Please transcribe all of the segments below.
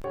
Hello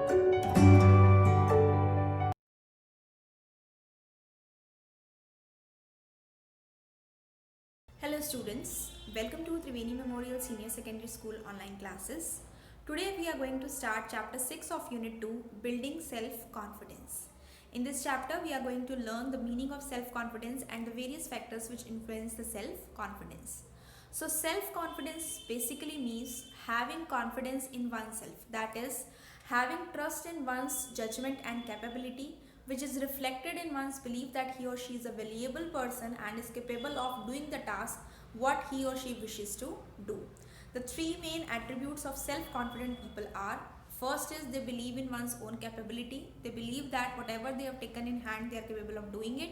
students, welcome to Triveni Memorial Senior Secondary School online classes. Today we are going to start chapter 6 of unit 2, Building Self-Confidence. In this chapter we are going to learn the meaning of self-confidence and the various factors which influence the self-confidence. So self-confidence basically means having confidence in oneself, that is having trust in one's judgment and capability, which is reflected in one's belief that he or she is a valuable person and is capable of doing the task what he or she wishes to do. The three main attributes of self-confident people are: first is they believe in one's own capability. They believe that whatever they have taken in hand, they are capable of doing it.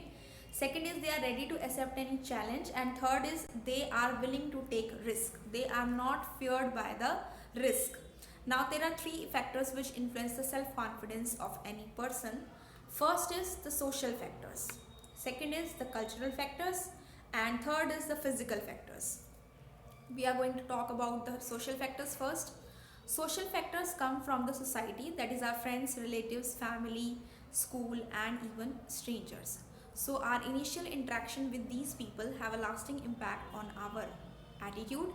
Second is they are ready to accept any challenge, and third is they are willing to take risk. They are not feared by the risk. Now there are three factors which influence the self-confidence of any person. First is the social factors, second is the cultural factors, and third is the physical factors. We are going to talk about the social factors first. Social factors come from the society, that is our friends, relatives, family, school, and even strangers. So our initial interaction with these people have a lasting impact on our attitude,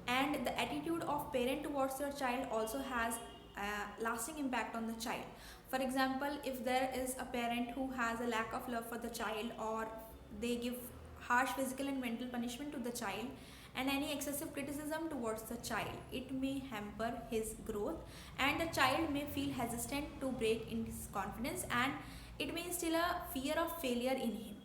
and the attitude of parent towards their child also has a lasting impact on the child. For example, if there is a parent who has a lack of love for the child, or they give harsh physical and mental punishment to the child, and any excessive criticism towards the child, it may hamper his growth, and the child may feel hesitant to break in his confidence, and it may instill a fear of failure in him,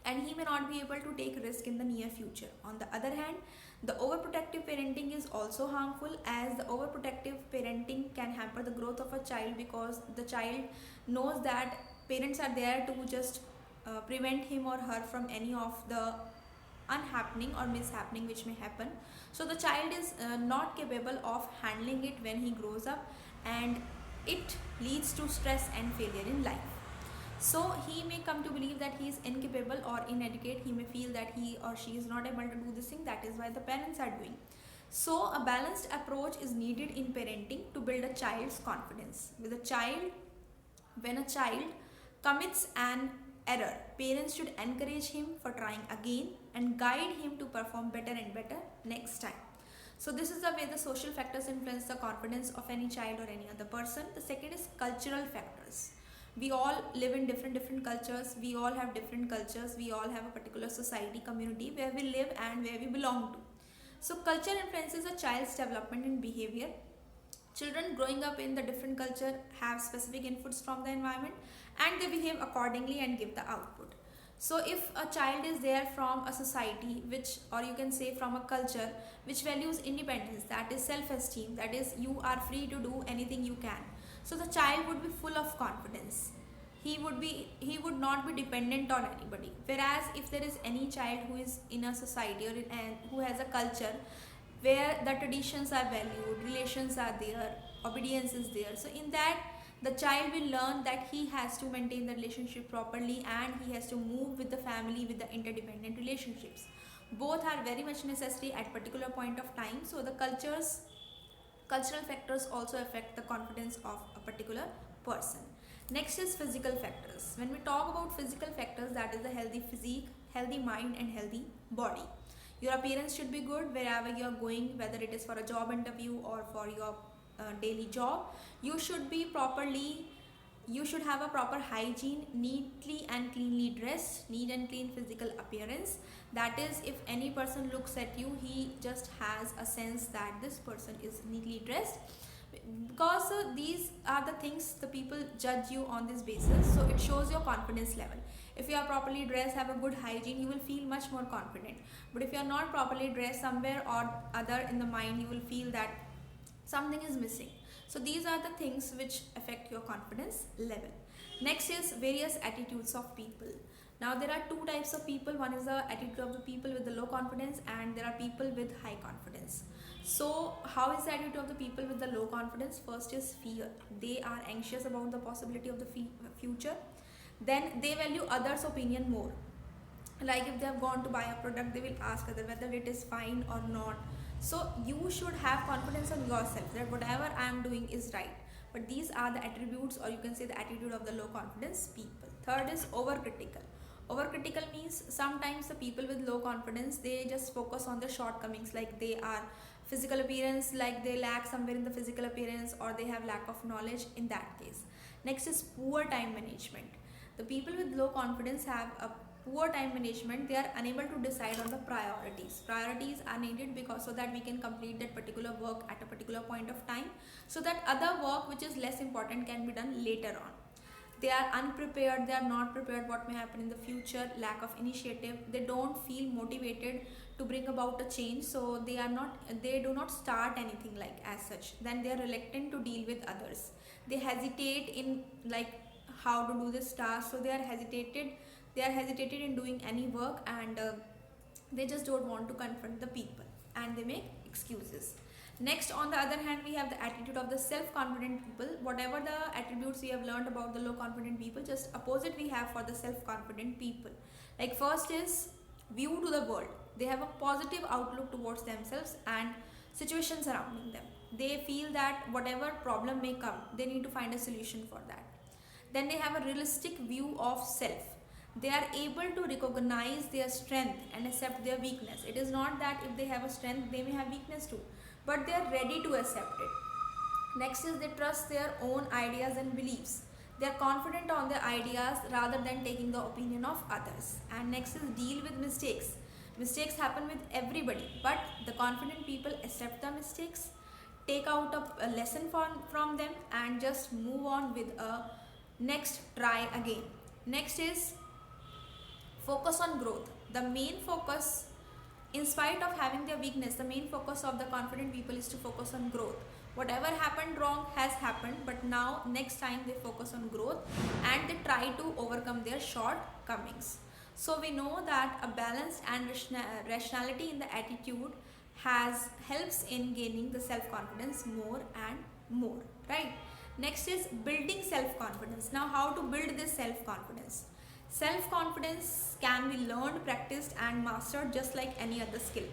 and he may not be able to take risk in the near future. On the other hand, the overprotective parenting is also harmful, as the overprotective parenting can hamper the growth of a child, because the child knows that parents are there to just prevent him or her from any of the unhappening or mishappening which may happen. So the child is not capable of handling it when he grows up, and it leads to stress and failure in life. So he may come to believe that he is incapable or inadequate. He may feel that he or she is not able to do this thing, that is why the parents are doing. So a balanced approach is needed in parenting to build a child's confidence. When a child commits an error, parents should encourage him for trying again and guide him to perform better and better next time. So this is the way the social factors influence the confidence of any child or any other person. The second is cultural factors. We all live in different cultures. We all have different cultures. We all have a particular society, community where we live and where we belong to. So culture influences a child's development and behavior. Children growing up in the different culture have specific inputs from the environment, and they behave accordingly and give the output. So if a child is there from a society which, or you can say from a culture which values independence, that is self-esteem, that is you are free to do anything you can, so the child would be full of confidence. He would not be dependent on anybody. Whereas if there is any child who is in a society and who has a culture where the traditions are valued, relations are there, obedience is there, so in that the child will learn that he has to maintain the relationship properly, and he has to move with the family with the interdependent relationships. Both are very much necessary at particular point of time. So the cultural factors also affect the confidence of a particular person. Next is physical factors. When we talk about physical factors, that is the healthy physique, healthy mind, and healthy body. Your appearance should be good wherever you are going, whether it is for a job interview or for your daily job. You should have a proper hygiene, neatly and cleanly dressed, neat and clean physical appearance. That is, if any person looks at you, he just has a sense that this person is neatly dressed, because these are the things the people judge you on this basis. So it shows your confidence level. If you are properly dressed, have a good hygiene, you will feel much more confident. But if you are not properly dressed, somewhere or other in the mind you will feel that something is missing. So these are the things which affect your confidence level. Next is various attitudes of people. Now there are two types of people. One is the attitude of the people with the low confidence, and there are people with high confidence. So how is the attitude of the people with the low confidence? First is fear. They are anxious about the possibility of the future. Then they value others' opinion more. Like if they have gone to buy a product, they will ask other whether it is fine or not. So you should have confidence on yourself that whatever I am doing is right. but these are the attributes, or you can say the attitude of the low confidence people. Third is overcritical. Overcritical means sometimes the people with low confidence, they just focus on their shortcomings, like they are physical appearance, like they lack somewhere in the physical appearance, or they have lack of knowledge in that case. Next is poor time management. The people with low confidence have a poor time management. They are unable to decide on the priorities are needed because so that we can complete that particular work at a particular point of time, so that other work which is less important can be done later on. They are unprepared, they are not prepared what may happen in the future, lack of initiative, they don't feel motivated to bring about a change, so they do not start anything like as such. Then they are reluctant to deal with others, they hesitate in like how to do this task, so they are hesitated in doing any work, and they just don't want to confront the people, and they make excuses. Next, on the other hand, we have the attitude of the self-confident people. Whatever the attributes we have learned about the low confident people, just opposite we have for the self-confident people. Like first is view to the world. They have a positive outlook towards themselves and situations surrounding them. They feel that whatever problem may come, they need to find a solution for that. Then they have a realistic view of self. They are able to recognize their strength and accept their weakness. It is not that if they have a strength, they may have weakness too, but they are ready to accept it. Next is they trust their own ideas and beliefs. They are confident on their ideas rather than taking the opinion of others. And next is deal with mistakes. Mistakes happen with everybody, but the confident people accept the mistakes, take out a lesson from them, and just move on with a next try again. Next is focus on growth. The main focus, in spite of having their weakness, the main focus of the confident people is to focus on growth. Whatever happened wrong has happened, but now next time they focus on growth and they try to overcome their shortcomings. So we know that a balanced and rationality in the attitude helps in gaining the self-confidence more and more, right? Next is building self-confidence. Now, how to build this self-confidence? Self-confidence can be learned, practiced and mastered just like any other skill.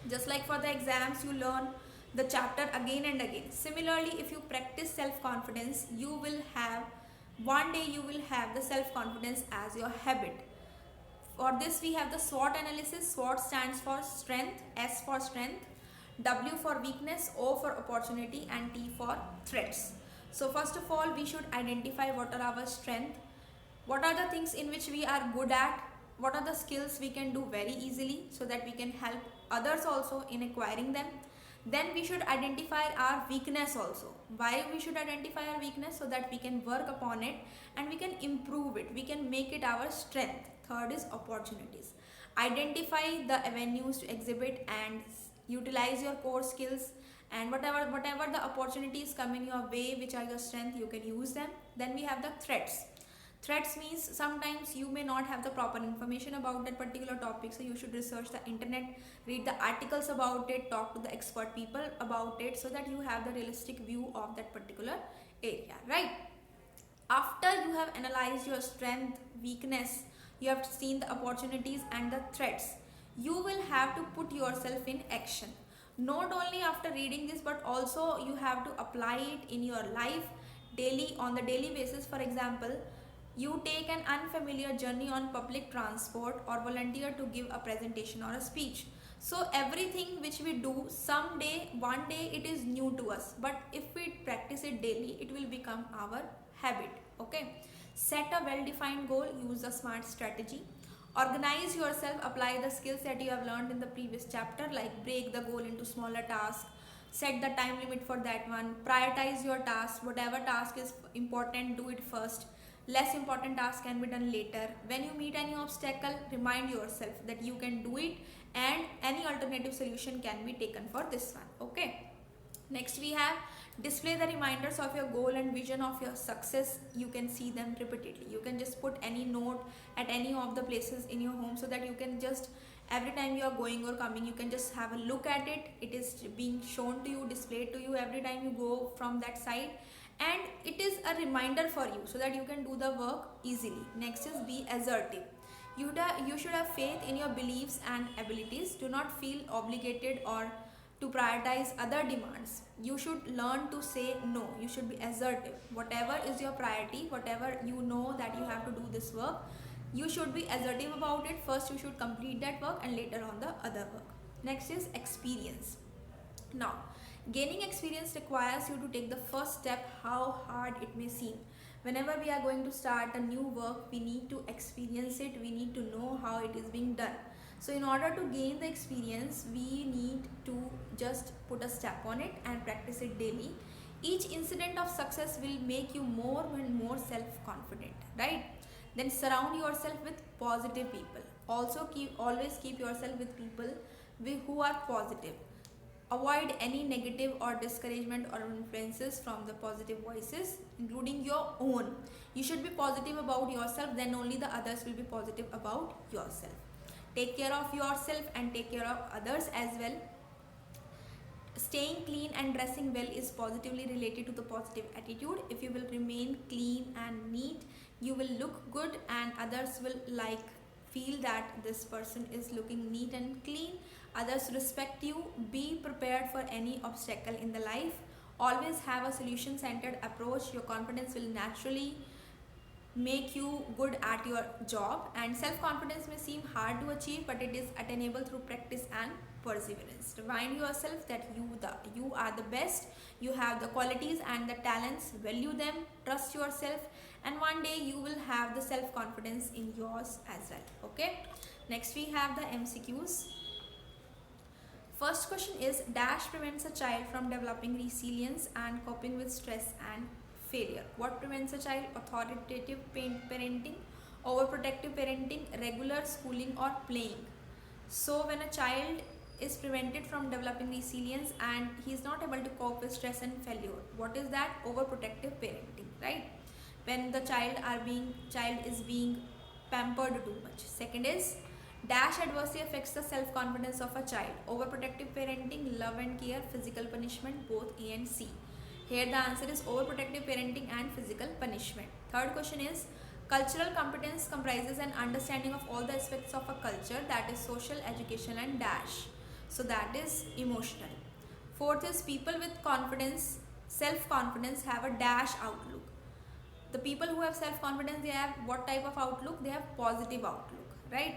Just like for the exams, you learn the chapter again and again. Similarly, if you practice self-confidence, one day you will have the self-confidence as your habit. For this, we have the SWOT analysis. SWOT stands for strength, S for strength, W for weakness, O for opportunity, and T for threats. So first of all, we should identify what are our strengths, what are the things in which we are good at, what are the skills we can do very easily so that we can help others also in acquiring them. Then we should identify our weakness also. Why we should identify our weakness? So that we can work upon it and we can improve it. We can make it our strength. Third is opportunities. Identify the avenues to exhibit and utilize your core skills, and whatever the opportunities come in your way, which are your strength, you can use them. Then we have the threats. Threats means sometimes you may not have the proper information about that particular topic, so you should research the internet, read the articles about it, talk to the expert people about it, so that you have the realistic view of that particular area, right? After you have analyzed your strength, weakness, you have seen the opportunities and the threats, you will have to put yourself in action. Not only after reading this, but also you have to apply it in your life daily, on the daily basis. For example, you take an unfamiliar journey on public transport or volunteer to give a presentation or a speech. So everything which we do, one day it is new to us, but if we practice it daily, it will become our habit. Okay, set a well-defined goal, use a SMART strategy. Organize yourself, apply the skills that you have learned in the previous chapter, like break the goal into smaller tasks, set the time limit for that one, prioritize your tasks. Whatever task is important, do it first. Less important tasks can be done later. When you meet any obstacle, remind yourself that you can do it and any alternative solution can be taken for this one. Okay. Next we have display the reminders of your goal and vision of your success. You can see them repeatedly. You can just put any note at any of the places in your home, so that you can just, every time you are going or coming, you can just have a look at it. It is being shown to you, displayed to you every time you go from that side, and it is a reminder for you so that you can do the work easily. Next is be assertive. You should have faith in your beliefs and abilities. Do not feel obligated or to prioritize other demands. You should learn to say no. You should be assertive. Whatever is your priority, whatever you know that you have to do this work, you should be assertive about it. First you should complete that work and later on the other work. Next is experience. Now, gaining experience requires you to take the first step, how hard it may seem. Whenever we are going to start a new work, we need to experience it, we need to know how it is being done. So in order to gain the experience, we need to just put a step on it and practice it daily. Each incident of success will make you more and more self-confident, right? Then surround yourself with positive people. Also always keep yourself with people who are positive. Avoid any negative or discouragement or influences from the positive voices, including your own. You should be positive about yourself, then only the others will be positive about yourself. Take care of yourself and take care of others as well. Staying clean and dressing well is positively related to the positive attitude. If you will remain clean and neat, you will look good and others will feel that this person is looking neat and clean. Others respect you. Be prepared for any obstacle in the life. Always have a solution centered approach. Your confidence will naturally make you good at your job, and self-confidence may seem hard to achieve, but it is attainable through practice and perseverance. Remind yourself that you are the best. You have the qualities and the talents. Value them, trust yourself, and one day you will have the self-confidence in yours as well. Okay, next we have the MCQs. First question is, dash prevents a child from developing resilience and coping with stress and failure. What prevents a child? Authoritative parenting, overprotective parenting, regular schooling, or playing. So when a child is prevented from developing resilience and he is not able to cope with stress and failure, what is that? Overprotective parenting, right? When the child is being pampered too much. Second is, dash adversely affects the self-confidence of a child. Overprotective parenting, love and care, physical punishment, both A and C. Here the answer is overprotective parenting and physical punishment. Third question is, cultural competence comprises an understanding of all the aspects of a culture, that is social, education, and dash. So that is emotional. Fourth is, people with confidence, self-confidence have a dash outlook. The people who have self-confidence, they have what type of outlook? They have positive outlook, right?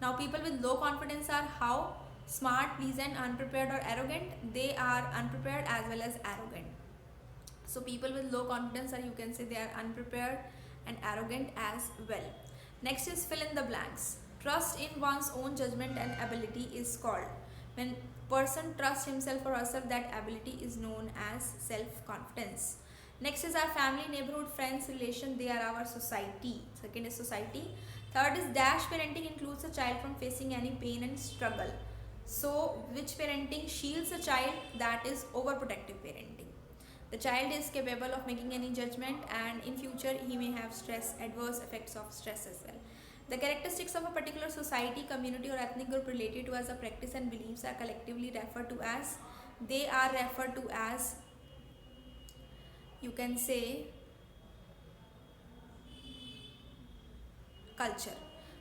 Now people with low confidence are how? Smart, pleasant, unprepared, or arrogant. They are unprepared as well as arrogant. So people with low confidence, or you can say they are unprepared and arrogant as well. Next is fill in the blanks. Trust in one's own judgment and ability is called. When person trusts himself or herself, that ability is known as self-confidence. Next is our family, neighborhood, friends, relation. They are our society. Second is society. Third is, dash parenting includes a child from facing any pain and struggle. So which parenting shields a child? That is overprotective parenting. The child is capable of making any judgment, and in future he may have stress, adverse effects of stress as well. The characteristics of a particular society, community, or ethnic group related to as a practice and beliefs are collectively referred to as, you can say, culture.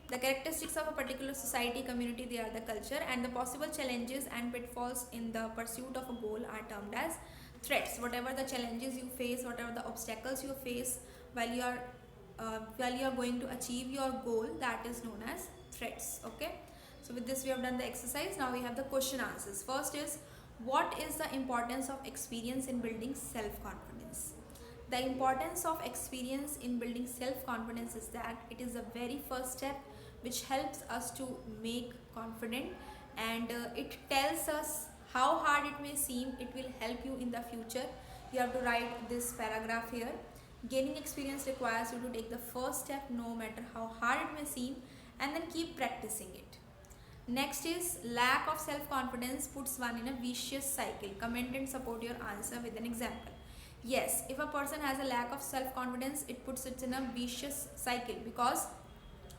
The characteristics of a particular society, community, they are the culture, and the possible challenges and pitfalls in the pursuit of a goal are termed as threats. Whatever the challenges you face, whatever the obstacles you face while you are going to achieve your goal, that is known as threats. Okay, so with this we have done the exercise. Now we have the question answers. First is, what is the importance of experience in building self-confidence? The importance of experience in building self-confidence is that it is the very first step which helps us to make confident, and it tells us how hard it may seem. It will help you in the future. You have to write this paragraph here. Gaining experience requires you to take the first step no matter how hard it may seem, and then keep practicing it. Next is, lack of self-confidence puts one in a vicious cycle. Comment and support your answer with an example. Yes, if a person has a lack of self-confidence, it puts it in a vicious cycle because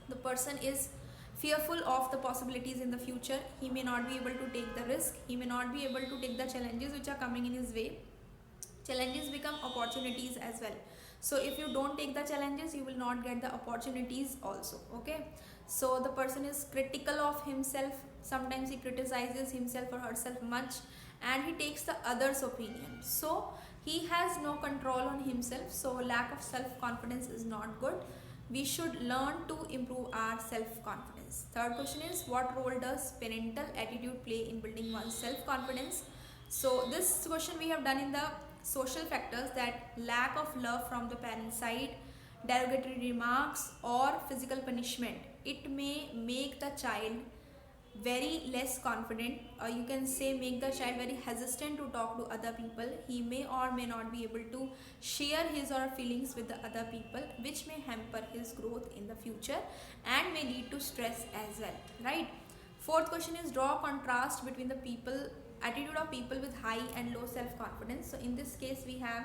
the person is fearful of the possibilities in the future. He may not be able to take the risk. He may not be able to take the challenges which are coming in his way. Challenges become opportunities as well. So if you don't take the challenges, you will not get the opportunities also. Okay, so the person is critical of himself. Sometimes he criticizes himself or herself much, and he takes the others' opinion. So he has no control on himself. So lack of self-confidence is not good. We should learn to improve our self-confidence. Third question is, what role does parental attitude play in building one's self-confidence? So this question we have done in the social factors, that lack of love from the parent side, derogatory remarks or physical punishment, it may make the child very less confident, or you can say make the child very hesitant to talk to other people. He may or may not be able to share his or her feelings with the other people, which may hamper his growth in the future and may lead to stress as well, right? Fourth question is, draw contrast between the attitude of people with high and low self confidence. So in this case we have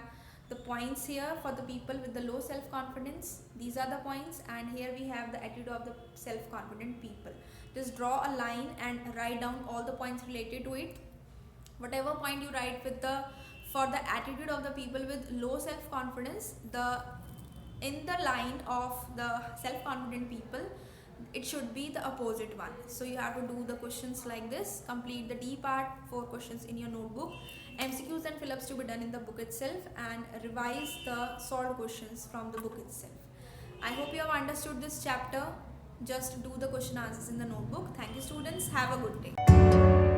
the points here for the people with the low self confidence. These are the points, and here we have the attitude of the self confident people. Just draw a line and write down all the points related to it. Whatever point you write for the attitude of the people with low self confidence, in the line of the self confident people, it should be the opposite one. So you have to do the questions like this. Complete the D part, 4 questions in your notebook. MCQs and fill-ups to be done in the book itself, and revise the solved questions from the book itself. I hope you have understood this chapter. Just do the question answers in the notebook. Thank you, students. Have a good day.